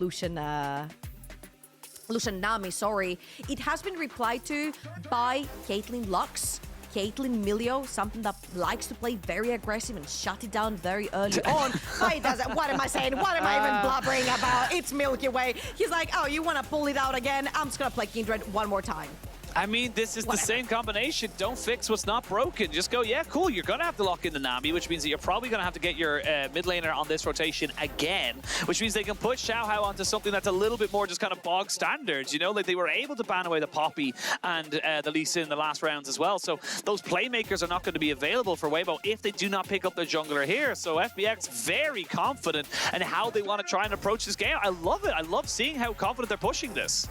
Lucian Nami, sorry. It has been replied to by Caitlyn Lux, Caitlyn Milio, something that likes to play very aggressive and shut it down very early on. But it doesn't. What am I saying? What am I even blubbering about? It's MilkyWay. He's like, oh, you want to pull it out again? I'm just going to play Kindred one more time. I mean, this is the same combination. Don't fix what's not broken. Just go, yeah, cool. You're going to have to lock in the Nami, which means that you're probably going to have to get your mid laner on this rotation again, which means they can push XiaoHao onto something that's a little bit more just kind of bog standards. You know, like they were able to ban away the Poppy and the Lee Sin in the last rounds as well. So those playmakers are not going to be available for Weibo if they do not pick up their jungler here. So FPX very confident in how they want to try and approach this game. I love it. I love seeing how confident they're pushing this.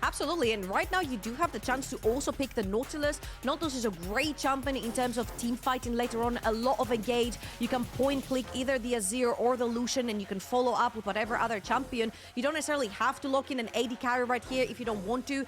Absolutely, and right now you do have the chance to also pick the Nautilus. Nautilus is a great champion in terms of team fighting later on, a lot of engage. You can point click either the Azir or the Lucian and you can follow up with whatever other champion. You don't necessarily have to lock in an AD carry right here if you don't want to.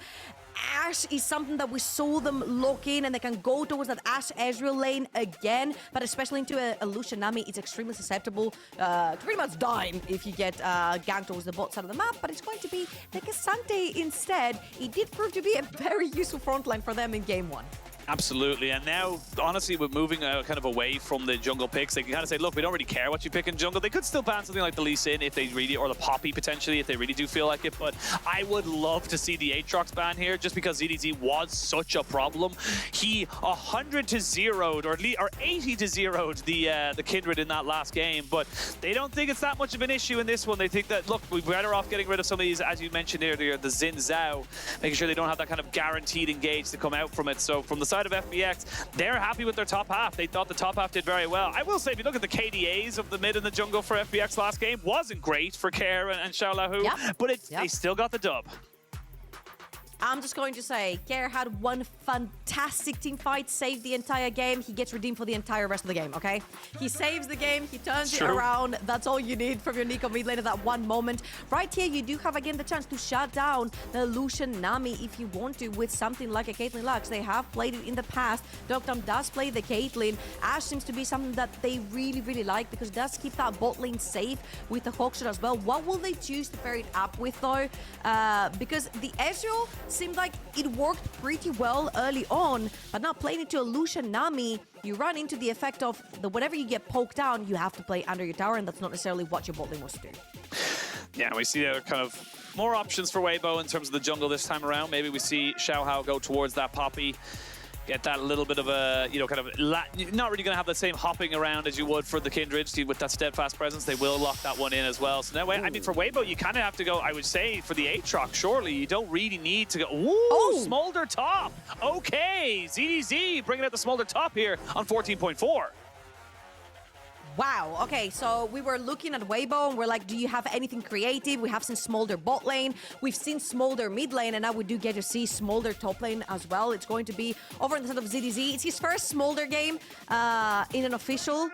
Ashe is something that we saw them lock in and they can go towards that Ashe Ezreal lane again, but especially into a Lucian Nami, it's extremely susceptible to pretty much dying if you get ganked towards the bot side of the map, but it's going to be the Cassante instead. It did prove to be a very useful frontline for them in game one. Absolutely, and now, honestly, with moving kind of away from the jungle picks, they can kind of say, look, we don't really care what you pick in jungle. They could still ban something like the Lee Sin if they really, or the Poppy potentially, if they really do feel like it, but I would love to see the Aatrox ban here, just because ZDZ was such a problem. He 100 to 0'd, or 80 to 0'd the Kindred in that last game, but they don't think it's that much of an issue in this one. They think that, look, we're better off getting rid of some of these, as you mentioned earlier, the Xin Zhao, making sure they don't have that kind of guaranteed engage to come out from it. So from the side of FPX, they're happy with their top half. They thought the top half did very well. I will say, if you look at the KDAs of the mid and the jungle for FPX last game, wasn't great for Care and Xiaolahu, but they still got the dub. I'm just going to say, Care had one fantastic team fight, saved the entire game. He gets redeemed for the entire rest of the game, okay? He saves the game, he turns it around. That's all you need from your Nico mid lane at that one moment. Right here, you do have, again, the chance to shut down the Lucian Nami if you want to with something like a Caitlyn Lux. They have played it in the past. Deokdam does play the Caitlyn. Ashe seems to be something that they really, really like because it does keep that bot lane safe with the Hawkshot as well. What will they choose to pair it up with, though? Because the Ezreal seemed like it worked pretty well early on, but now playing it to a Lucian Nami, you run into the effect of whenever you get poked down, you have to play under your tower, and that's not necessarily what your bot lane wants to do. Yeah, we see there are kind of more options for Weibo in terms of the jungle this time around. Maybe we see XiaoHao go towards that Poppy, get that little bit of a, you know, kind of, not really going to have the same hopping around as you would for the Kindred. With that steadfast presence, they will lock that one in as well. So now, I mean, for Weibo, you kind of have to go, I would say, for the Aatrox, surely. You don't really need to go, ooh, Smolder top. Okay, ZDZ bringing out the Smolder top here on 14.4. Wow, okay, so we were looking at Weibo and we're like, do you have anything creative? We have seen Smolder bot lane, we've seen Smolder mid lane, and now we do get to see Smolder top lane as well. It's going to be over in the side of ZDZ. It's his first Smolder game in an official.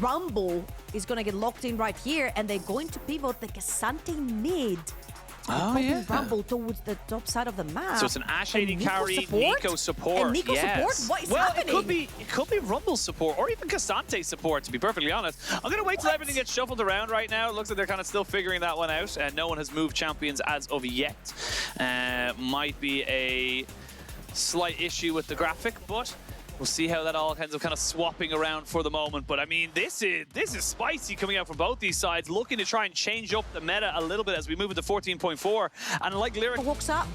Rumble is going to get locked in right here, and they're going to pivot the Cassante mid. Oh, yeah. Rumble towards the top side of the map. So it's an Ashe AD carry, Nico support. And Nico support? What is happening? It could be Rumble support or even Cassante support, to be perfectly honest. I'm going to wait till everything gets shuffled around right now. It looks like they're kind of still figuring that one out. No one has moved champions as of yet. Might be a slight issue with the graphic, but we'll see how that all ends up kind of swapping around for the moment. But I mean, this is spicy coming out from both these sides, looking to try and change up the meta a little bit as we move into 14.4. And like Lyric walks up,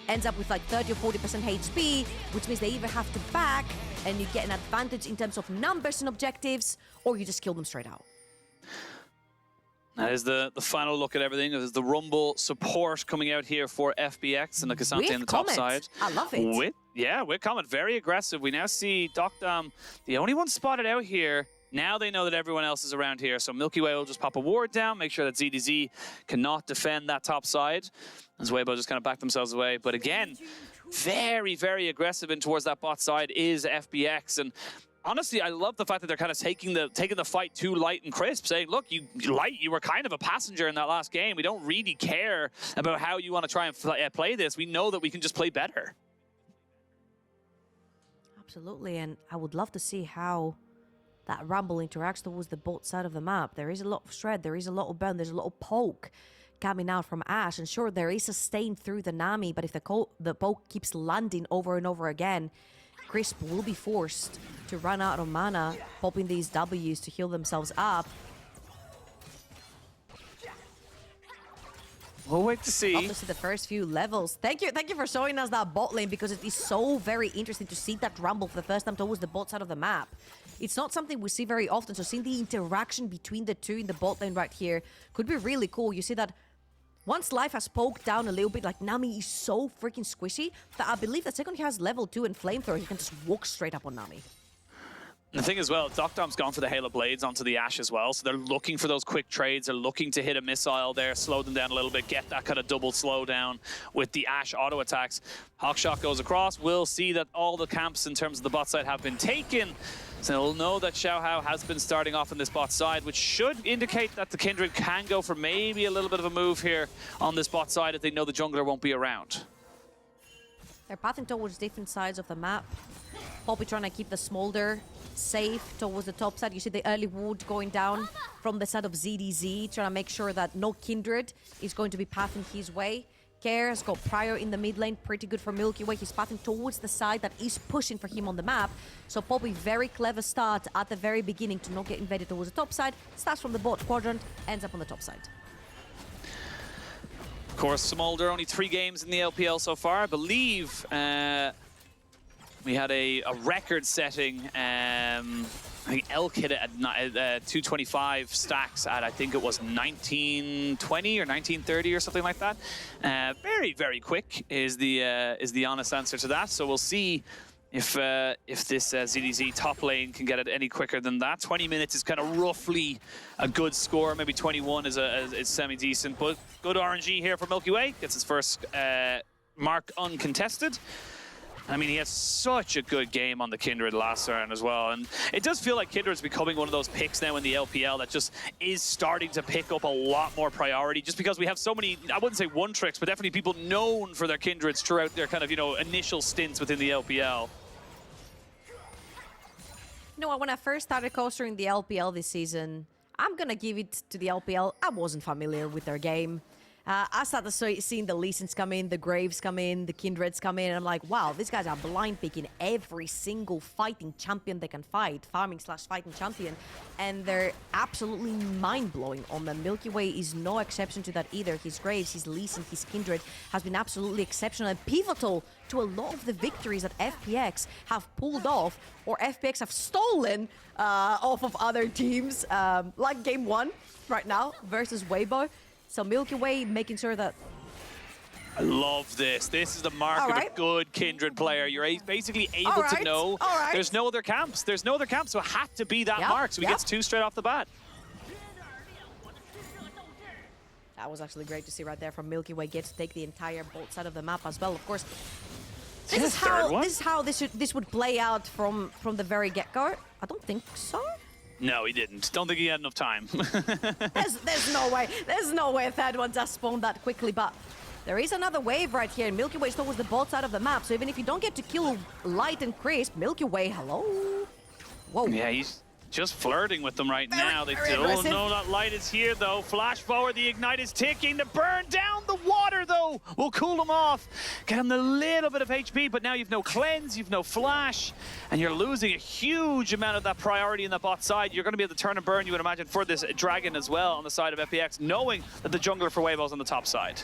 ends up with like 30 or 40% HP, which means they either have to back and you get an advantage in terms of numbers and objectives, or you just kill them straight out. That is the final look at everything. There's the Rumble support coming out here for FPX and the Cassante on the top side. I love it. With comment, very aggressive. We now see Deokdam, the only one spotted out here. Now they know that everyone else is around here. So MilkyWay will just pop a ward down, make sure that ZDZ cannot defend that top side. As Weibo just kind of back themselves away. But again, very, very aggressive in towards that bot side is FPX. And honestly, I love the fact that they're kind of taking the fight to Light and Crisp, saying, look, you were kind of a passenger in that last game. We don't really care about how you want to try and play this. We know that we can just play better. Absolutely, and I would love to see how that Rumble interacts towards the bot side of the map. There is a lot of shred, there is a lot of burn, there's a lot of poke. coming out from Ashe. And sure, there is a stain through the Nami, but if the poke keeps landing over and over again, Crisp will be forced to run out of mana, popping these Ws to heal themselves up. We'll wait to see. Obviously, the first few levels. Thank you for showing us that bot lane, because it is so very interesting to see that rumble for the first time towards the bot side of the map. It's not something we see very often, so seeing the interaction between the two in the bot lane right here could be really cool. You see that once life has poked down a little bit, like Nami is so freaking squishy that I believe that second he has level 2 and Flamethrower, he can just walk straight up on Nami. The thing as well, Deokdam's gone for the Halo Blades onto the Ashe as well, so they're looking for those quick trades. They're looking to hit a missile there, slow them down a little bit, get that kind of double slowdown with the Ashe auto attacks. Hawkshot goes across. We'll see that all the camps in terms of the bot side have been taken. So we'll know that XiaoHao has been starting off on this bot side, which should indicate that the Kindred can go for maybe a little bit of a move here on this bot side if they know the jungler won't be around. They're pathing towards different sides of the map. Poppy trying to keep the Smolder safe towards the top side. You see the early wood going down from the side of ZDZ, trying to make sure that no Kindred is going to be pathing his way. Care has got Prior in the mid lane, pretty good for MilkyWay. He's pathing towards the side that is pushing for him on the map. So Poppy, very clever start at the very beginning to not get invaded towards the top side. Starts from the bot quadrant, ends up on the top side. Of course, Smolder, only 3 games in the LPL so far. I believe we had a record-setting, I think Elk hit it at 225 stacks at, I think it was 1920 or 1930 or something like that. Very, very quick is the honest answer to that. So we'll see if this ZDZ top lane can get it any quicker than that. 20 minutes is kind of roughly a good score. Maybe 21 is semi-decent, but good RNG here for MilkyWay. Gets his first mark uncontested. I mean, he has such a good game on the Kindred last round as well. And it does feel like Kindred's becoming one of those picks now in the LPL that just is starting to pick up a lot more priority, just because we have so many, I wouldn't say one tricks, but definitely people known for their Kindreds throughout their kind of, initial stints within the LPL. You know, when I first started coastering the LPL this season, I'm gonna give it to the LPL. I wasn't familiar with their game. I started seeing the Leesons come in, the Graves come in, the Kindreds come in, and I'm like, wow, these guys are blind picking every single fighting champion they can fight, farming/fighting champion, and they're absolutely mind-blowing on them. MilkyWay is no exception to that either. His Graves, his Leeson, his Kindred has been absolutely exceptional and pivotal to a lot of the victories that FPX have pulled off, or FPX have stolen off of other teams, like Game 1 right now versus Weibo. So MilkyWay making sure that... I love this. This is the mark of a good Kindred player. You're basically able to know there's no other camps. There's no other camps, so it had to be that mark. So he gets 2 straight off the bat. That was actually great to see right there from MilkyWay. Get to take the entire both side of the map as well. Of course, this is how this would play out from the very get-go. I don't think so. No, he didn't. Don't think he had enough time. there's no way. There's no way a third one just spawned that quickly, but there is another wave right here. MilkyWay is towards the bot side of the map, so even if you don't get to kill Light and Crisp, MilkyWay, hello? Whoa. Yeah, he's just flirting with them right now. They don't know that Light is here, though. Flash forward, the Ignite is ticking to burn down the water, though. Will cool them off. Get him a little bit of HP, but now you've no Cleanse, you've no Flash, and you're losing a huge amount of that priority in the bot side. You're going to be able to turn and burn, you would imagine, for this Dragon as well on the side of FPX, knowing that the jungler for Weibo's on the top side.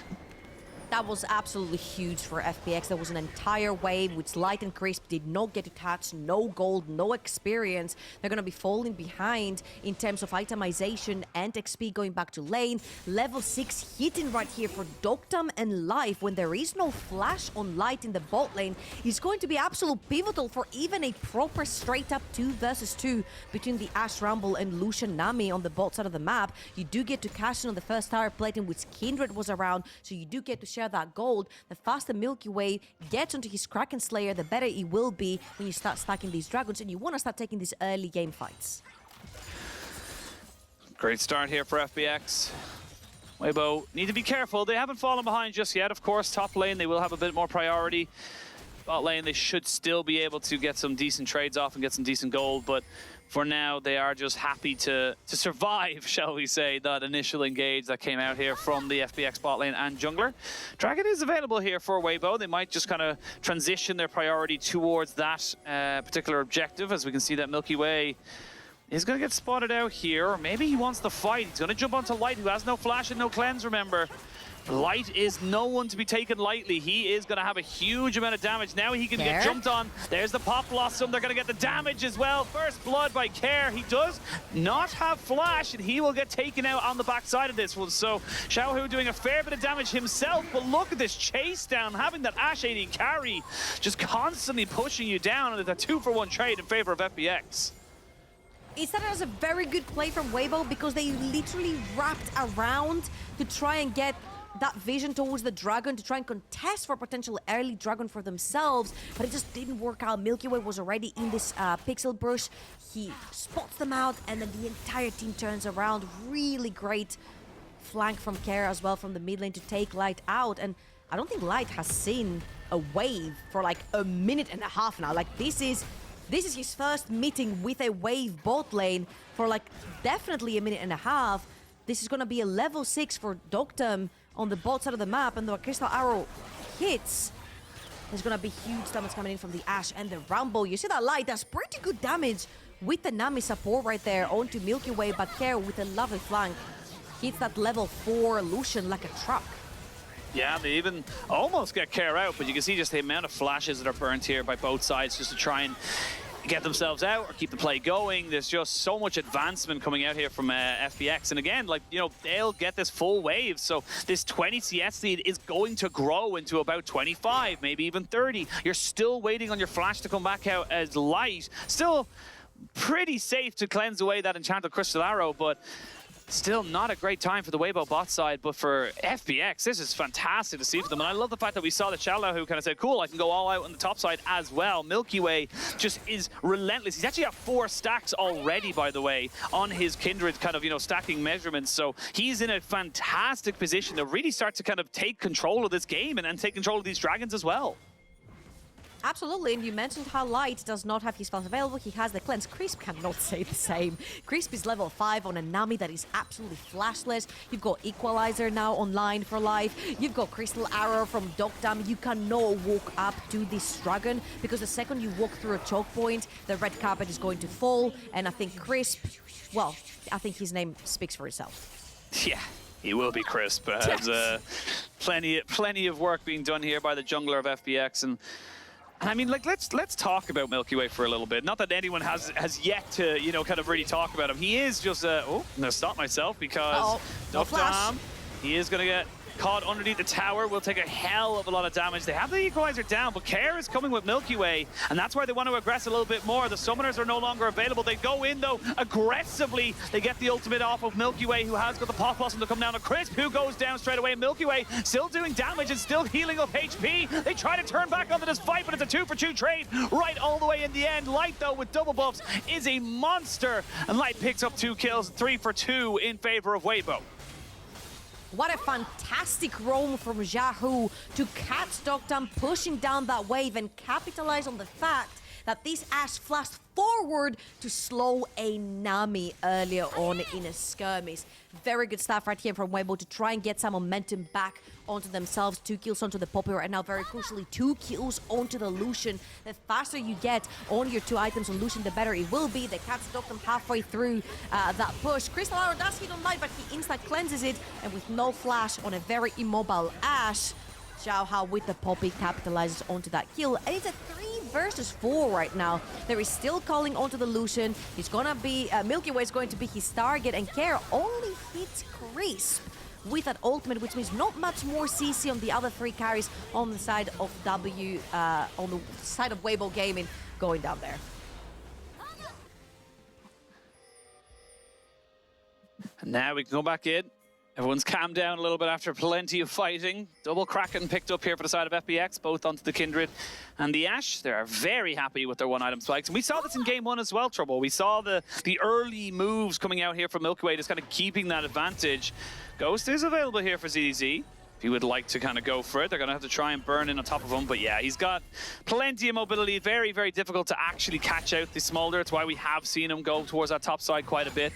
That was absolutely huge for FPX. There was an entire wave which Light and Crisp did not get to touch. No gold, no experience. They're going to be falling behind in terms of itemization and XP going back to lane. Level 6 hitting right here for Deokdam and Life when there is no flash on Light in the bot lane is going to be absolute pivotal for even a proper straight up 2 versus 2 between the Ashe Rumble and Lucian Nami on the bot side of the map. You do get to cash in on the first tower plate in which Kindred was around, so you do get to share that gold. The faster MilkyWay gets onto his Kraken Slayer, the better it will be when you start stacking these dragons and you want to start taking these early game fights. Great start here for FPX. Weibo need to be careful. They haven't fallen behind just yet. Of course, top lane, they will have a bit more priority. Bot lane, they should still be able to get some decent trades off and get some decent gold, but for now, they are just happy to survive, shall we say, that initial engage that came out here from the FPX bot lane and jungler. Dragon is available here for Weibo. They might just kind of transition their priority towards that particular objective, as we can see that MilkyWay is going to get spotted out here. Or maybe he wants the fight. He's going to jump onto Light, who has no flash and no cleanse, remember. Light is no one to be taken lightly. He is going to have a huge amount of damage. Now he can get jumped on. There's the pop blossom. They're going to get the damage as well. First blood by Care. He does not have flash, and he will get taken out on the backside of this one. So Xiaohu doing a fair bit of damage himself, but look at this chase down, having that Ashe AD carry, just constantly pushing you down, and it's a 2-for-1 trade in favor of FPX. It started as a very good play from Weibo because they literally wrapped around to try and get that vision towards the dragon to try and contest for potential early dragon for themselves, but it just didn't work out. MilkyWay was already in this pixel bush. He spots them out, and then the entire team turns around. Really great flank from Care as well from the mid lane to take Light out, and I don't think Light has seen a wave for like a minute and a half now. Like this is his first meeting with a wave bot lane for like definitely a minute and a half. This is going to be a level 6 for Deokdam on the bot side of the map, and the Crystal Arrow hits. There's going to be huge damage coming in from the Ashe and the Rambo. You see that Light does pretty good damage with the Nami support right there onto MilkyWay, but Care with a lovely flank hits that level 4 Lucian like a truck. Yeah, they even almost get Care out, but you can see just the amount of flashes that are burnt here by both sides just to try and get themselves out or keep the play going. There's just so much advancement coming out here from FPX. And again, like, you know, they'll get this full wave. So this 20 CS lead is going to grow into about 25, maybe even 30. You're still waiting on your flash to come back out as Light. Still pretty safe to cleanse away that enchanted Crystal Arrow, but still not a great time for the Weibo bot side, but for FPX, this is fantastic to see for them. And I love the fact that we saw that Xiaoalaohu kind of said, cool, I can go all out on the top side as well. MilkyWay just is relentless. He's actually got 4 stacks already, by the way, on his Kindred kind of, you know, stacking measurements. So he's in a fantastic position to really start to kind of take control of this game and take control of these dragons as well. Absolutely, and you mentioned how Light does not have his spells available. He has the cleanse. Crisp cannot say the same. Crisp is level 5 on a Nami that is absolutely flashless. You've got Equalizer now online for life. You've got Crystal Arrow from Deokdam. You cannot walk up to this dragon because the second you walk through a choke point, the red carpet is going to fall. And I think Crisp, well, I think his name speaks for itself. Yeah. He will be Crisp. There's plenty of work being done here by the jungler of FPX, and I mean, like, let's talk about MilkyWay for a little bit. Not that anyone has yet to, you know, kind of really talk about him. He is just oh, I'm gonna stop myself because Deokdam, he is gonna get caught underneath the tower, will take a hell of a lot of damage. They have the Equalizer down, but Care is coming with MilkyWay, and that's why they want to aggress a little bit more. The summoners are no longer available. They go in, though, aggressively. They get the ultimate off of MilkyWay, who has got the pop blossom to come down to Crisp, who goes down straight away. MilkyWay still doing damage and still healing up HP. They try to turn back onto this fight, but it's a 2-for-2 trade right all the way in the end. Light, though, with double buffs, is a monster, and Light picks up 2 kills, 3-for-2 in favor of Weibo. What a fantastic roam from Xiaohu to catch Deokdam pushing down that wave and capitalize on the fact that this Ashe flashed forward to slow a Nami earlier on in a skirmish. Very good stuff right here from Weibo to try and get some momentum back onto themselves. 2 kills onto the Poppy right now, very crucially 2 kills onto the Lucian. The faster you get on your 2 items on Lucian, the better it will be. They catch Deokdam halfway through that push. Crystal Arrow does hit on Light, but he instant cleanses it, and with no flash on a very immobile Ashe, XiaoHao with the Poppy capitalizes onto that kill, and it's a 3 versus 4 right now. There is still calling onto the Lucian. He's gonna be MilkyWay is going to be his target, and Care only hits Crisp with that ultimate, which means not much more CC on the other 3 carries on the side of Weibo Gaming going down there. And now we can go back in. Everyone's calmed down a little bit after plenty of fighting. Double Kraken picked up here for the side of FPX, both onto the Kindred and the Ashe. They are very happy with their 1-item spikes. And we saw this in game 1 as well, Trouble. We saw the early moves coming out here from MilkyWay, just kind of keeping that advantage. Ghost is available here for ZZ. if he would like to kind of go for it. They're going to have to try and burn in on top of him. But yeah, he's got plenty of mobility. Very, very difficult to actually catch out the Smolder. It's why we have seen him go towards that top side quite a bit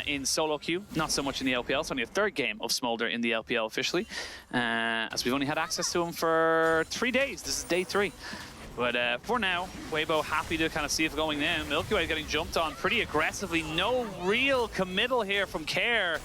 in solo queue. Not so much in the LPL. It's only a third game of Smolder in the LPL officially, as we've only had access to him for 3 days. This is day 3. But for now, Weibo happy to kind of see it going in. MilkyWay getting jumped on pretty aggressively. No real committal here from Care.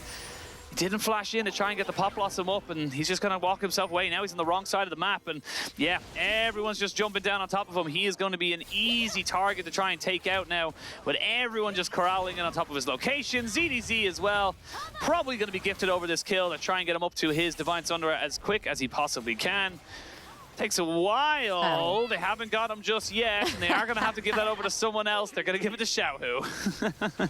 He didn't flash in to try and get the Pop Blossom up, and he's just going to walk himself away. Now he's on the wrong side of the map, and yeah, everyone's just jumping down on top of him. He is going to be an easy target to try and take out now, but everyone just corralling in on top of his location. ZDZ as well, probably going to be gifted over this kill to try and get him up to his Divine Sunder as quick as he possibly can. Takes a while. They haven't got him just yet, and they are going to have to give that over to someone else. They're going to give it to Xiaohu.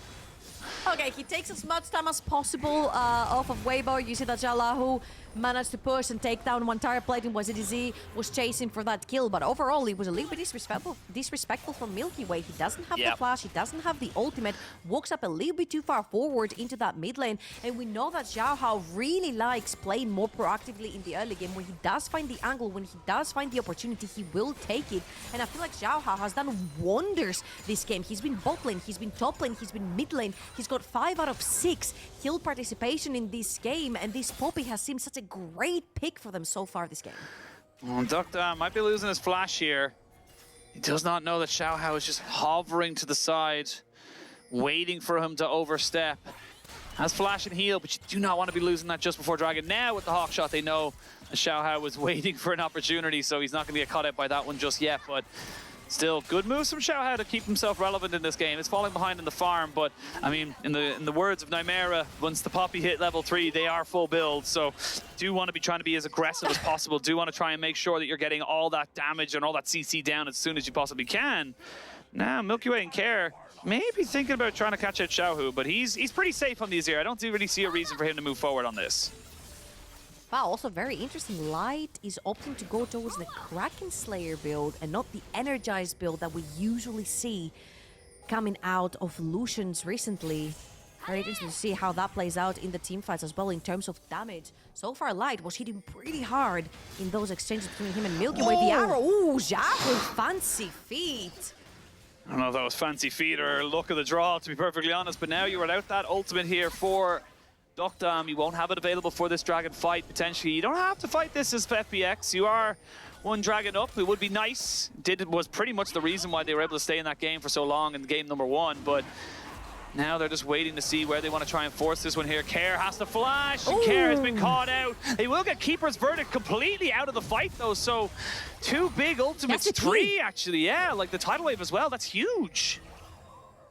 Okay, he takes as much time as possible off of Weibo. You see that Xiaolahu managed to push and take down one entire plate, and ZDZ was chasing for that kill. But overall, it was a little bit disrespectful from MilkyWay. He doesn't have the flash, he doesn't have the ultimate, walks up a little bit too far forward into that mid lane. And we know that XiaoHao really likes playing more proactively in the early game. When he does find the angle, when he does find the opportunity, he will take it. And I feel like XiaoHao has done wonders this game. He's been bot lane, he's been top lane, he's been mid lane. He's got 5 out of 6 kill participation in this game, and this Poppy has seemed such a great pick for them so far this game. Well, Deokdam might be losing his flash here. He does not know that XiaoHao is just hovering to the side, waiting for him to overstep. Has flash and heal, but you do not want to be losing that just before Dragon. Now with the Hawk Shot, they know that XiaoHao was waiting for an opportunity, so he's not going to get caught out by that one just yet, but still, good moves from XiaoHao to keep himself relevant in this game. It's falling behind in the farm, but I mean, in the words of Nymera, once the Poppy hit level 3, they are full build. So do want to be trying to be as aggressive as possible. Do want to try and make sure that you're getting all that damage and all that CC down as soon as you possibly can. Now, MilkyWay and Care maybe thinking about trying to catch out Xiaohu, but he's pretty safe on these here. I don't really see a reason for him to move forward on this. Wow, also very interesting. Light is opting to go towards the Kraken Slayer build and not the Energized build that we usually see coming out of Lucians recently. Very interesting to see how that plays out in the team fights as well in terms of damage. So far, Light was hitting pretty hard in those exchanges between him and MilkyWay. The arrow, ooh, Xiaohu, fancy feet. I don't know if that was fancy feet or luck of the draw, to be perfectly honest, but now you're without that ultimate here for Deokdam. You won't have it available for this Dragon fight, potentially. You don't have to fight this as FPX. You are one Dragon up. It would be nice. Was pretty much the reason why they were able to stay in that game for so long in game number 1, but now they're just waiting to see where they want to try and force this one here. Care has to flash, and Care has been caught out. They will get Keeper's Verdict completely out of the fight, though, so 2 big ultimates, 3 actually, yeah, like the tidal wave as well. That's huge.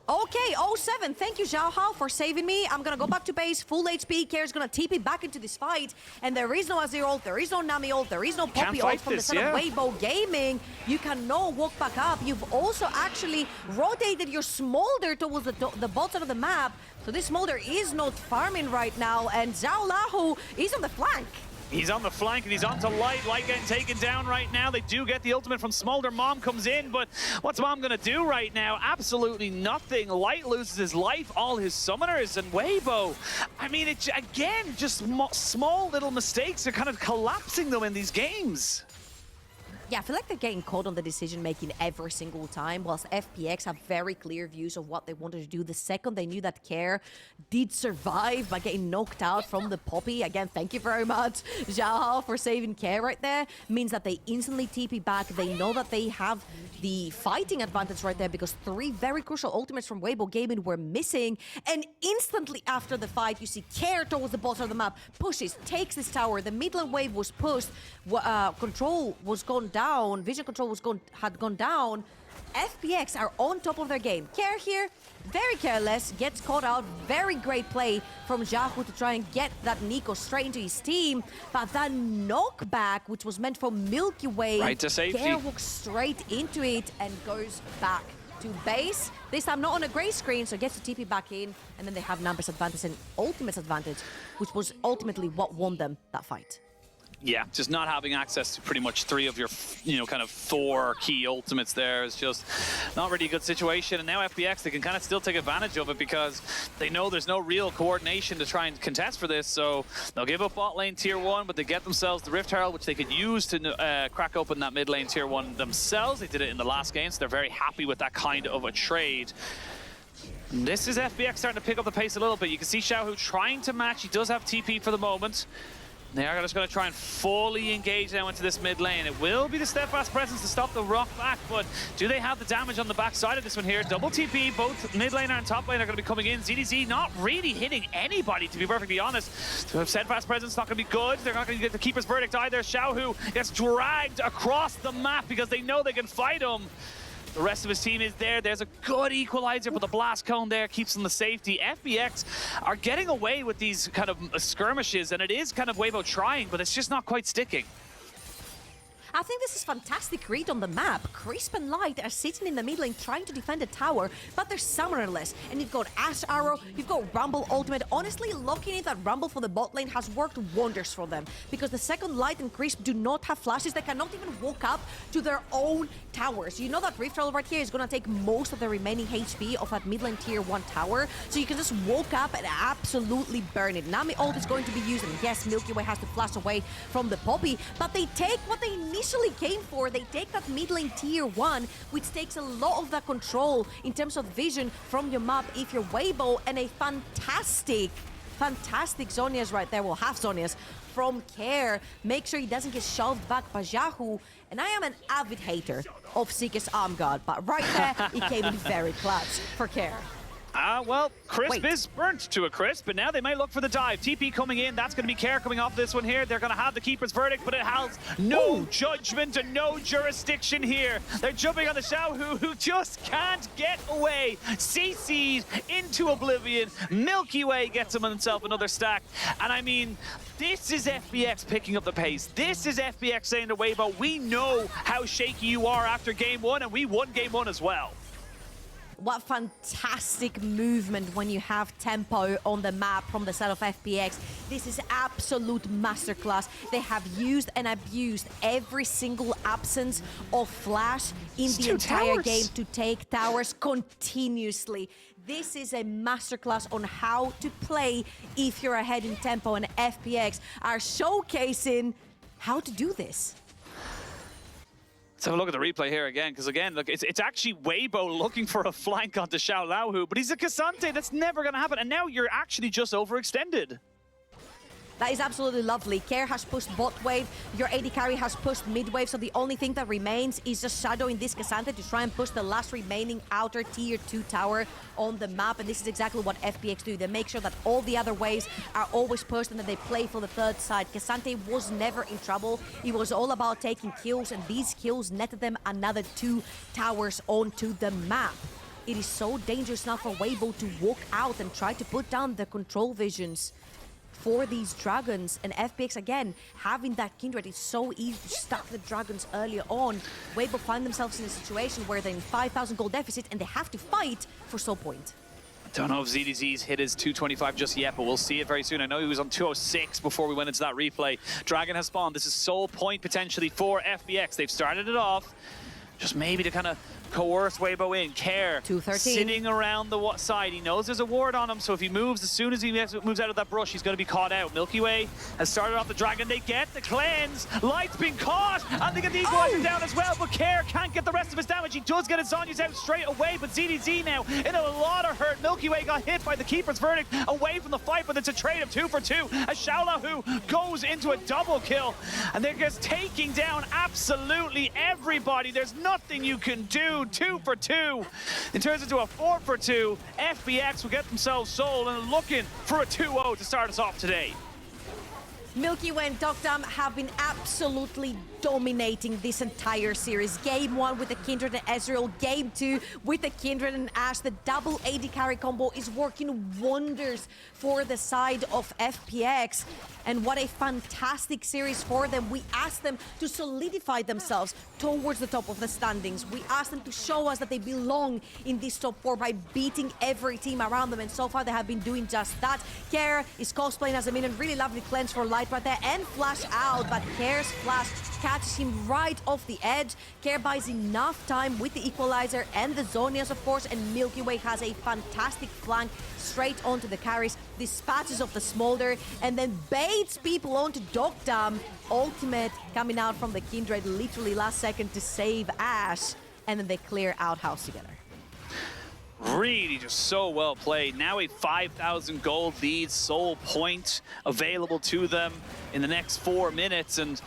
Okay, 07, thank you, XiaoHao, for saving me. I'm gonna go back to base, full HP. Care's gonna TP back into this fight, and there is no Azir ult, there is no Nami ult, there is no Poppy ult from the side of Weibo Gaming. You cannot walk back up. You've also actually rotated your Smolder towards the bottom of the map, so this Smolder is not farming right now, and Xiaolahu is on the flank. He's on the flank and he's onto Light. Light getting taken down right now. They do get the ultimate from Smolder. Mom comes in, but what's Mom gonna do right now? Absolutely nothing. Light loses his life, all his summoners, and Weibo. I mean, it again, just small little mistakes are kind of collapsing them in these games. Yeah, I feel like they're getting caught on the decision-making every single time, whilst FPX have very clear views of what they wanted to do. The second they knew that Care did survive by getting knocked out from the Poppy, again, thank you very much, XiaoHao, for saving Care right there, means that they instantly TP back. They know that they have the fighting advantage right there because 3 very crucial ultimates from Weibo Gaming were missing, and instantly after the fight, you see Care towards the bottom of the map, pushes, takes this tower, the mid lane wave was pushed, control was gone down, vision control had gone down. FPX are on top of their game. Care here, very careless, gets caught out. Very great play from Xiaohu to try and get that Nico straight into his team. But that knockback, which was meant for MilkyWay, right to safety. Care walks straight into it and goes back to base. This time not on a gray screen, so gets the TP back in, and then they have numbers advantage and ultimate advantage, which was ultimately what won them that fight. Yeah, just not having access to pretty much 3 of your, kind of 4 key ultimates there is just not really a good situation. And now FPX, they can kind of still take advantage of it because they know there's no real coordination to try and contest for this. So they'll give up bot lane tier 1, but they get themselves the Rift Herald, which they could use to crack open that mid lane tier 1 themselves. They did it in the last game, so they're very happy with that kind of a trade. This is FPX starting to pick up the pace a little bit. You can see Xiaohu trying to match. He does have TP for the moment. They are just going to try and fully engage now into this mid lane. It will be the steadfast presence to stop the rock back, but do they have the damage on the backside of this one here? Double TP, both mid laner and top lane are going to be coming in. ZDZ not really hitting anybody, to be perfectly honest. Steadfast presence not going to be good. They're not going to get the keeper's verdict either. Xiaohu gets dragged across the map because they know they can fight him. The rest of his team is there. There's a good equalizer, but the blast cone there keeps them the safety. FPX are getting away with these kind of skirmishes, and it is kind of Weibo trying, but it's just not quite sticking. I think this is fantastic read on the map. Crisp and Light are sitting in the mid lane trying to defend the tower, but they're summonerless. And you've got Ash Arrow, you've got Rumble Ultimate. Honestly, locking in that Rumble for the bot lane has worked wonders for them because the second Light and Crisp do not have flashes. They cannot even walk up to their own towers. You know that Rift Herald right here is going to take most of the remaining HP of that mid lane tier 1 tower, so you can just walk up and absolutely burn it. Nami ult is going to be used, and yes, MilkyWay has to flash away from the Poppy, but they take what they initially came for. They take that mid lane tier 1, which takes a lot of the control in terms of vision from your map if you're Weibo, and a fantastic Zhonya's right there. Well, half Zhonya's from Care. Make sure he doesn't get shoved back by Xiaohu. And I am an avid hater of Seeker's Arm Guard, but right there, it came in very clutch for Care. Well, Crisp is burnt to a crisp, but now they may look for the dive. TP coming in, that's going to be Care coming off this one here. They're going to have the keeper's verdict, but it has no judgment and no jurisdiction here. They're jumping on the Xiaohu, who just can't get away. CC'd into oblivion. MilkyWay gets himself another stack. And I mean, this is FPX picking up the pace. This is FPX saying to Weibo, we know how shaky you are after game 1, and we won game 1 as well. What fantastic movement when you have tempo on the map from the side of FPX. This is absolute masterclass. They have used and abused every single absence of flash in the entire game to take towers continuously. This is a masterclass on how to play if you're ahead in tempo, and FPX are showcasing how to do this. Let's have a look at the replay here again, because again, look, it's actually Weibo looking for a flank onto Xiaoalaohu, but he's a Cassante. That's never going to happen. And now you're actually just overextended. That is absolutely lovely. Care has pushed bot wave, your AD carry has pushed mid wave, so the only thing that remains is just shadowing this Cassante to try and push the last remaining outer tier 2 tower on the map, and this is exactly what FPX do. They make sure that all the other waves are always pushed and that they play for the third side. Cassante was never in trouble. It was all about taking kills, and these kills netted them another 2 towers onto the map. It is so dangerous now for Weibo to walk out and try to put down the control visions for these dragons, and FPX again having that Kindred. It's so easy to stack the dragons earlier on. Weibo find themselves in a situation where they're in 5,000 gold deficit and they have to fight for soul point. Don't know if ZDZ's hit his 225 just yet, but we'll see it very soon. I know he was on 206 before we went into that replay. Dragon has spawned. This is soul point potentially for FPX. They've started it off just maybe to kind of coerce Weibo in. Care 213 sitting around the side. He knows there's a ward on him, so if he moves, as soon as he moves out of that brush, he's going to be caught out. MilkyWay has started off the dragon. They get the cleanse. Light's been caught, and they get the equalizer down as well, but Care can't get the rest of his damage. He does get his Zhonya's out straight away, but ZDZ now in a lot of hurt. MilkyWay got hit by the keeper's verdict away from the fight, but it's a trade of 2 for 2 as Xiaoalaohu goes into a double kill, and they're just taking down absolutely everybody. There's nothing you can do. 2 for 2. It turns into a 4 for 2. FPX will get themselves sold and looking for a 2-0 to start us off today. MilkyWay and Deokdam have been absolutely dominating this entire series. Game 1 with the Kindred and Ezreal. Game 2 with the Kindred and Ashe. The double AD carry combo is working wonders for the side of FPX. And what a fantastic series for them. We asked them to solidify themselves towards the top of the standings. We asked them to show us that they belong in this top 4 by beating every team around them. And so far they have been doing just that. Care is cosplaying as a minion. Really lovely cleanse for life fight right there and flash out, but Care's flash catches him right off the edge. Care buys enough time with the equalizer and the Zonias, of course, and MilkyWay has a fantastic flank straight onto the carries, dispatches of the Smolder, and then baits people onto Deokdam. Ultimate coming out from the Kindred literally last second to save Ash, and then they clear out house together. Really just so well played. Now a 5,000 gold lead, soul point available to them in the next 4 minutes. And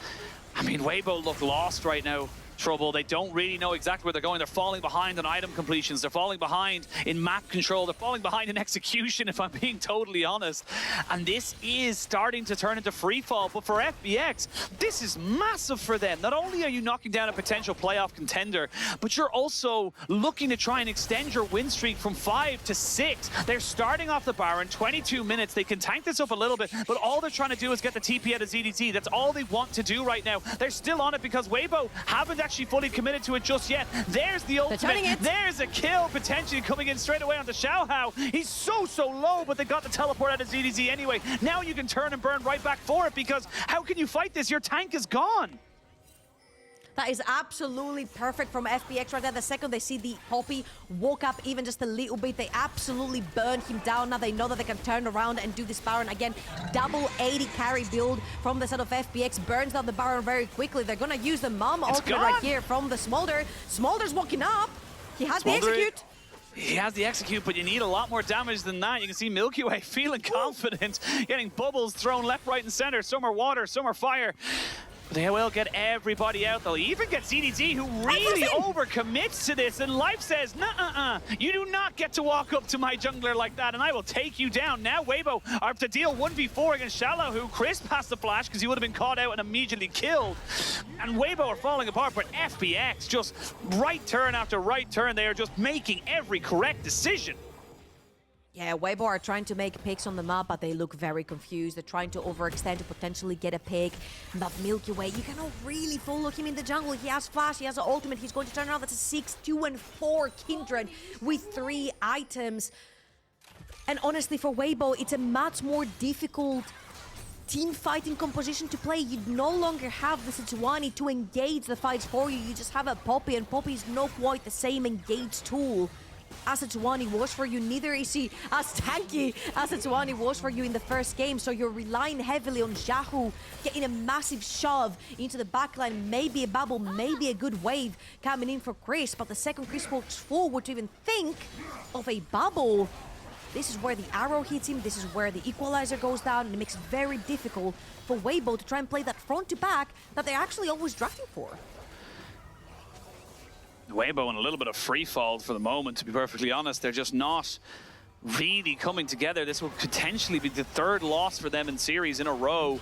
I mean, Weibo look lost right now. Trouble. They don't really know exactly where they're going. They're falling behind on item completions. They're falling behind in map control. They're falling behind in execution, if I'm being totally honest. And this is starting to turn into free fall. But for FPX, this is massive for them. Not only are you knocking down a potential playoff contender, but you're also looking to try and extend your win streak from 5 to 6. They're starting off the Baron, 22 minutes. They can tank this up a little bit, but all they're trying to do is get the TP out of ZDT. That's all they want to do right now. They're still on it because Weibo haven't actually fully committed to it just yet. There's the ultimate. There's a kill potentially coming in straight away onto XiaoHao. He's so low, but they got the teleport out of ZDZ anyway. Now you can turn and burn right back for it because how can you fight this? Your tank is gone. That is absolutely perfect from FPX right there. The second they see the Poppy walk up even just a little bit, they absolutely burn him down. Now they know that they can turn around and do this Baron again. Double 80 carry build from the set of FPX. Burns down the Baron very quickly. They're going to use the Mom ultimate right here from the Smolder. Smolder's walking up. He has the execute. He has the execute, but you need a lot more damage than that. You can see MilkyWay feeling confident, getting bubbles thrown left, right, and center. Some are water, some are fire. They will get everybody out. They'll even get ZDZ, who really overcommits to this. And Life says, nuh-uh-uh. You do not get to walk up to my jungler like that, and I will take you down. Now Weibo are to deal 1v4 against Xiaolahu. Chris passed the flash because he would have been caught out and immediately killed. And Weibo are falling apart, but FPX just right turn after right turn. They are just making every correct decision. Yeah, Weibo are trying to make picks on the map, but they look very confused. They're trying to overextend to potentially get a pick. But MilkyWay, you cannot really follow him in the jungle. He has flash, he has an ultimate. He's going to turn around. That's a 6, 2, and 4 Kindred with 3 items. And honestly, for Weibo, it's a much more difficult team fighting composition to play. You no longer have the Sejuani to engage the fights for you. You just have a Poppy, and Poppy is not quite the same engage tool as Sejuani was for you. Neither is he as tanky as Sejuani was for you in the first game. So you're relying heavily on Xiaohu getting a massive shove into the backline. Maybe a bubble, maybe a good wave coming in for Chris. But the second Chris walks forward to even think of a bubble, this is where the arrow hits him. This is where the equalizer goes down. And it makes it very difficult for Weibo to try and play that front to back that they're actually always drafting for. Weibo in a little bit of free fall for the moment, to be perfectly honest. They're just not really coming together. This will potentially be the 3rd loss for them in series in a row.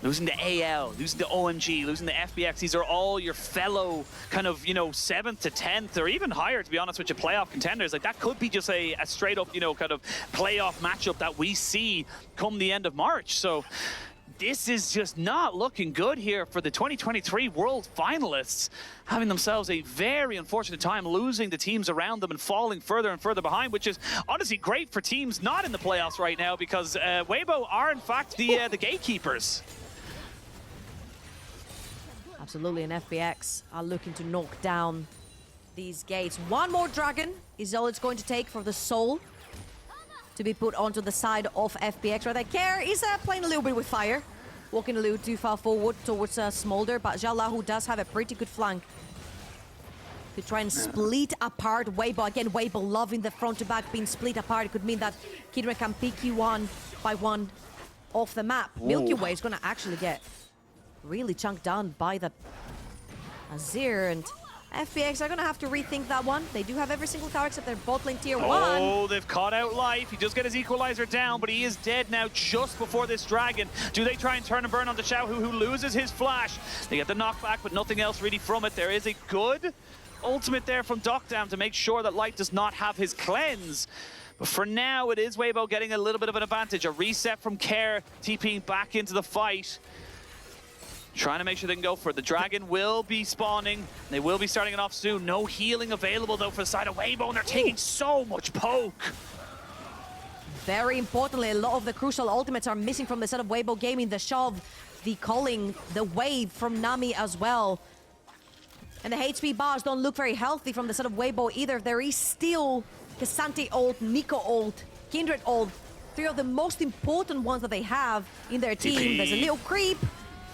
Losing to AL, losing to OMG, losing to FPX. These are all your fellow kind of, 7th to 10th or even higher, to be honest with you, playoff contenders. Like that could be just a straight up, kind of playoff matchup that we see come the end of March. So this is just not looking good here for the 2023 World Finalists, having themselves a very unfortunate time losing the teams around them and falling further and further behind, which is honestly great for teams not in the playoffs right now because Weibo are in fact the gatekeepers. Absolutely, and FPX are looking to knock down these gates. One more dragon is all it's going to take for the soul to be put onto the side of FPX. Right there, Care is playing a little bit with fire, walking a little too far forward towards Smolder, but Xiaolahu does have a pretty good flank to try and split apart Weibo. Again, Weibo loving the front to back being split apart. It could mean that Kidra can pick you one by one off the map. MilkyWay is going to actually get really chunked down by that Azir, and FPX are going to have to rethink that one. They do have every single tower except their bot lane tier 1. Oh, they've caught out Life. He does get his equalizer down, but he is dead now just before this dragon. Do they try and turn and burn onto Xiaohu, who loses his flash? They get the knockback, but nothing else really from it. There is a good ultimate there from Deokdam to make sure that Light does not have his cleanse. But for now, it is Weibo getting a little bit of an advantage. A reset from Care, TPing back into the fight. Trying to make sure they can go for it. The dragon will be spawning. They will be starting it off soon. No healing available, though, for the side of Weibo, and they're taking so much poke. Very importantly, a lot of the crucial ultimates are missing from the set of Weibo Gaming. The shove, the calling, the wave from Nami as well. And the HP bars don't look very healthy from the set of Weibo either. There is still Cassante ult, Nico ult, Kindred ult. Three of the most important ones that they have in their team. There's a little creep.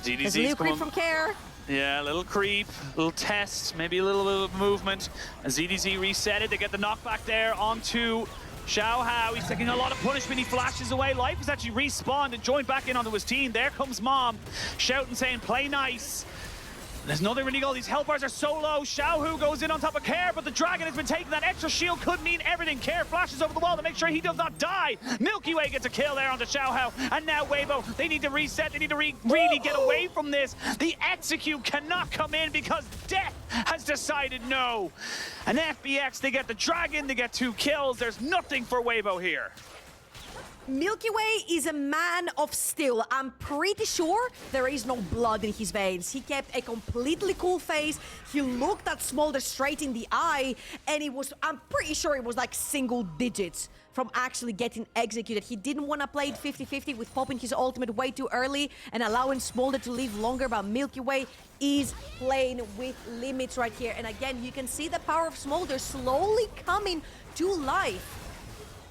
There's a little creep from Care. Yeah, a little creep, a little test, maybe a little bit of movement. And ZDZ reset it. They get the knockback there onto XiaoHao. He's taking a lot of punishment. He flashes away. Life has actually respawned and joined back in onto his team. There comes Mom, shouting, saying, play nice. There's nothing really goal. These health bars are so low. Xiaohu goes in on top of Care, but the Dragon has been taken. That extra shield could mean everything. Care flashes over the wall to make sure he does not die. MilkyWay gets a kill there onto XiaoHao. And now Weibo, they need to reset. They need to really get away from this. The execute cannot come in because death has decided no. And FPX, they get the Dragon, they get 2 kills. There's nothing for Weibo here. MilkyWay is a man of steel. I'm pretty sure there is no blood in his veins. He kept a completely cool face. He looked at Smolder straight in the eye, and I'm pretty sure it was like single digits from actually getting executed. He didn't want to play it 50-50 with popping his ultimate way too early and allowing Smolder to live longer, but MilkyWay is playing with limits right here. And again, you can see the power of Smolder slowly coming to life.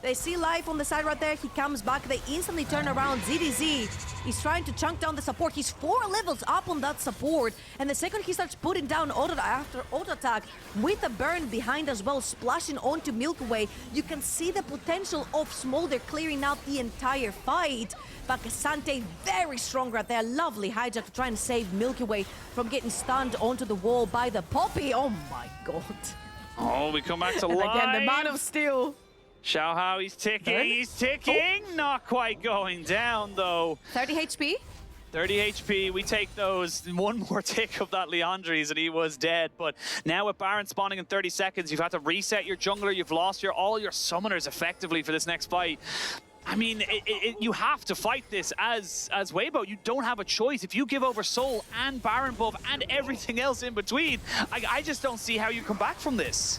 They see life on the side right there. He comes back. They instantly turn around. ZDZ is trying to chunk down the support. He's 4 levels up on that support. And the second he starts putting down auto after auto attack with a burn behind as well, splashing onto MilkyWay, you can see the potential of Smolder clearing out the entire fight. But Cassante very strong right there. Lovely hijack to try and save MilkyWay from getting stunned onto the wall by the Poppy. Oh my god. Oh, we come back to life. And again, the Man of Steel. XiaoHao, he's ticking, Not quite going down, though. 30 HP? 30 HP, we take those. One more tick of that Leandri's and he was dead. But now with Baron spawning in 30 seconds, you've had to reset your jungler, you've lost all your summoners effectively for this next fight. I mean, you have to fight this as Weibo. You don't have a choice. If you give over Soul and Baron buff and everything else in between, I just don't see how you come back from this.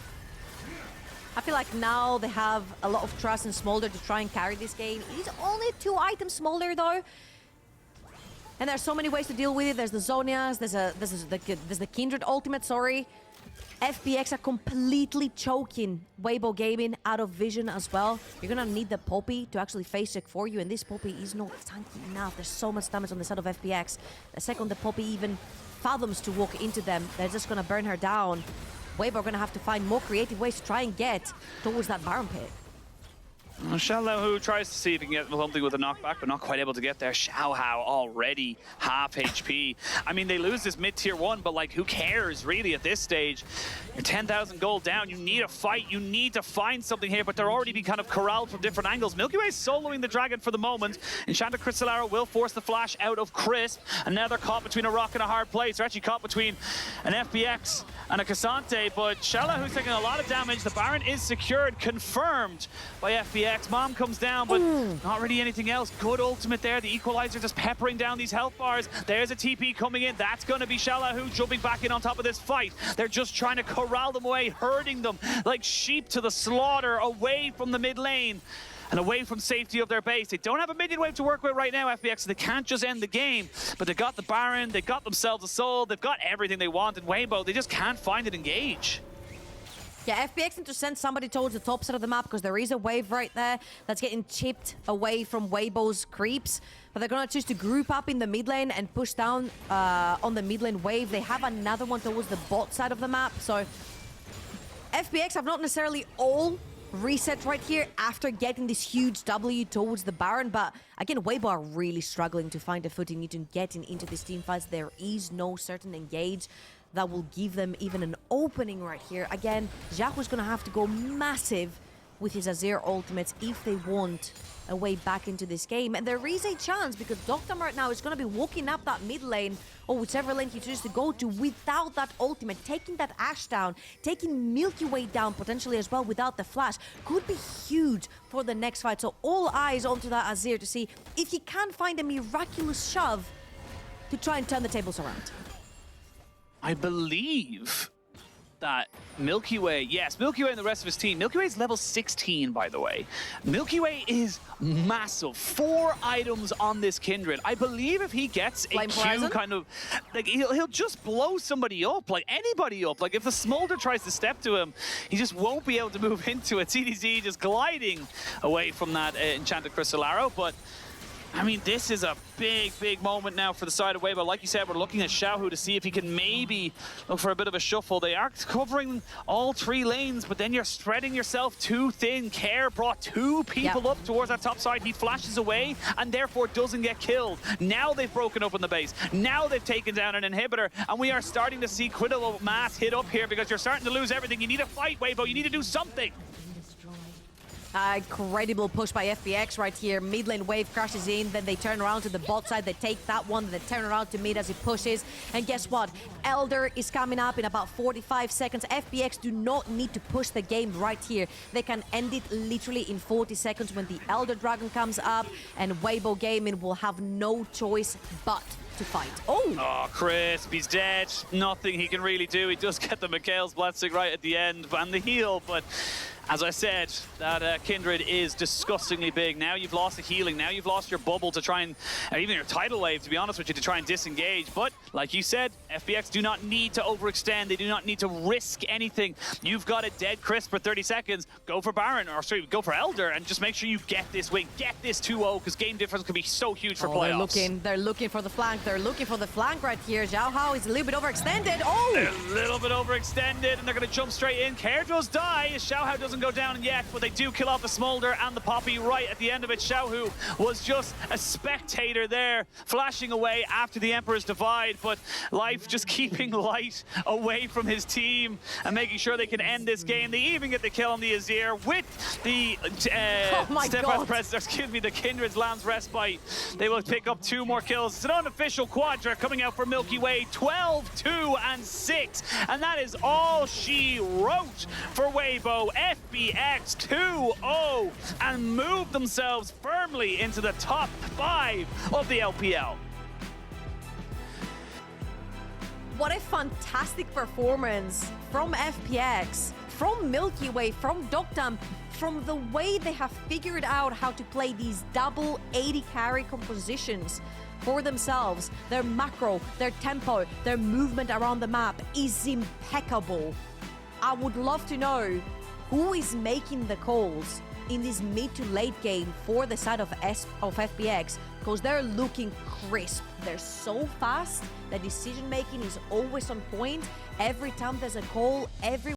I feel like now they have a lot of trust in Smolder to try and carry this game. He's only 2 items Smolder though. And there's so many ways to deal with it. There's the Zonias, there's the Kindred ultimate, sorry. FPX are completely choking Weibo Gaming out of vision as well. You're gonna need the Poppy to actually face check for you, and this Poppy is not tanky enough. There's so much damage on the side of FPX. The second the Poppy even fathoms to walk into them, they're just gonna burn her down. Weibo are going to have to find more creative ways to try and get towards that Baron pit. Xiaohu tries to see if he can get something with a knockback, but not quite able to get there. XiaoHao already half HP. I mean, they lose this mid-tier 1, but like, who cares really at this stage? You're 10,000 gold down. You need a fight. You need to find something here, but they're already being kind of corralled from different angles. MilkyWay soloing the Dragon for the moment. Enchanted Crystalaro will force the flash out of Crisp, and now they're caught between a rock and a hard place. They're actually caught between an FPX and a Cassante, but Xiaohu's taking a lot of damage. The Baron is secured, confirmed by FPX. Mom comes down, but not really anything else. Good ultimate there. The equalizer just peppering down these health bars. There's a TP coming in. That's going to be Xiaohu jumping back in on top of this fight. They're just trying to corral them away, herding them like sheep to the slaughter away from the mid lane and away from safety of their base. They don't have a minion wave to work with right now, FPX, so they can't just end the game. But they got the Baron, they got themselves a soul, they've got everything they want in Weibo. They just can't find it engage. Yeah, FPX need to send somebody towards the top side of the map because there is a wave right there that's getting chipped away from Weibo's creeps. But they're going to choose to group up in the mid lane and push down on the mid lane wave. They have another one towards the bot side of the map. So FPX have not necessarily all reset right here after getting this huge W towards the Baron. But again, Weibo are really struggling to find a footing into getting into these team fights. There is no certain engage that will give them even an opening right here. Again, Xiaohu's going to have to go massive with his Azir ultimates if they want a way back into this game. And there is a chance because Deokdam right now is going to be walking up that mid lane or whichever lane he chooses to go to without that ultimate, taking that Ashe down, taking MilkyWay down potentially as well without the flash. Could be huge for the next fight. So all eyes onto that Azir to see if he can find a miraculous shove to try and turn the tables around. I believe that MilkyWay, yes, MilkyWay and the rest of his team. MilkyWay is level 16, by the way. MilkyWay is massive. 4 items on this Kindred. I believe if he gets a Q kind of, like, he'll just blow somebody up, like anybody up. Like if the Smolder tries to step to him, he just won't be able to move into it. CDZ just gliding away from that Enchanted Crystal Arrow, but I mean, this is a big, big moment now for the side of Weibo. Like you said, we're looking at Xiaohu to see if he can maybe look for a bit of a shuffle. They are covering all 3 lanes, but then you're spreading yourself too thin. Care brought 2 people up towards that top side. He flashes away and therefore doesn't get killed. Now they've broken open the base. Now they've taken down an inhibitor, and we are starting to see critical mass hit up here because you're starting to lose everything. You need to fight, Weibo. You need to do something. Incredible push by FPX right here. Mid lane wave crashes in, then they turn around to the bot side, they take that one, then they turn around to mid as he pushes. And guess what? Elder is coming up in about 45 seconds. FPX do not need to push the game right here. They can end it literally in 40 seconds when the Elder Dragon comes up, and Weibo Gaming will have no choice but to fight. Oh, Crisp, he's dead. Nothing he can really do. He does get the Mikhail's Blessing right at the end and the heal, but as I said, that Kindred is disgustingly big. Now you've lost the healing. Now you've lost your bubble to try and, even your tidal wave, to be honest with you, to try and disengage. But like you said, FPX do not need to overextend. They do not need to risk anything. You've got a dead Crisp for 30 seconds. Go for Baron, or sorry, go for Elder, and just make sure you get this win. Get this 2-0, because game difference could be so huge for playoffs. They're looking for the flank. They're looking for the flank right here. XiaoHao is a little bit overextended. Oh! They're a little bit overextended, and they're going to jump straight in. Care does die. XiaoHao doesn't go down yet, but they do kill off the Smolder and the Poppy right at the end of it. Xiaohu was just a spectator there, flashing away after the Emperor's Divide, but Life just keeping Light away from his team and making sure they can end this game. They even get the kill on the Azir with the the Kindred's Lamb's Respite. They will pick up 2 more kills. It's an unofficial quadra coming out for MilkyWay, 12, 2, and 6, and that is all she wrote for Weibo. FPX 2-0 and move themselves firmly into the top 5 of the LPL. What a fantastic performance from FPX, from MilkyWay, from Deokdam, from the way they have figured out how to play these double 80 carry compositions for themselves. Their macro, their tempo, their movement around the map is impeccable. I would love to know who is making the calls in this mid to late game for the side of FPX, because they're looking crisp. They're so fast. The decision making is always on point. Every time there's a call, every